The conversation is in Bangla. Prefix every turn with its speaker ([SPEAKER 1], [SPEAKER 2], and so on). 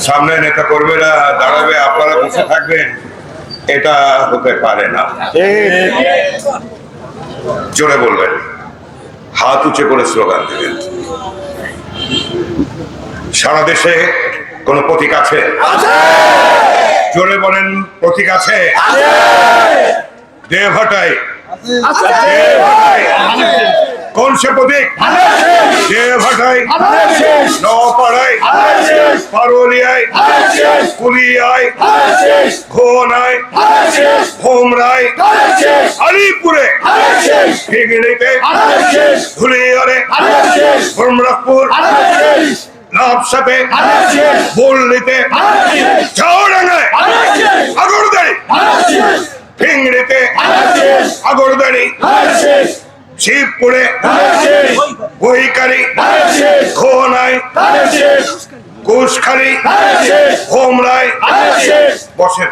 [SPEAKER 1] সামনে নেতা কর্মীরা দাঁড়াবে, আপনারা বসে থাকবেন, এটা হতে পারে না। জোরে বলবেন, হাত উঁচু করে স্লোগান দিবেন। সারা দেশে কোন প্রতীক আছে? জোরে বলেন, প্রতীক আছে? দেওঘাটায় কোন সে প্রতীক? দেওঘাটায়, নওপাড়ায়, পারুলিয়ায়, কুলিয়ায়, ঘোনায়, হোমরায়, আলিপুরে, ফিগড়িতে, ধুলিয়ারে, ব্রহ্মপুর, লাভসাতে, বল্লিতে, চৌডাঙ্গায়, আগরদাড়ি, ফিংড়িতে, আগরদাড়ি, শিবপুরে, বইকারি, ঘোনায়, কুশখালী, হোমরায়। বসেন।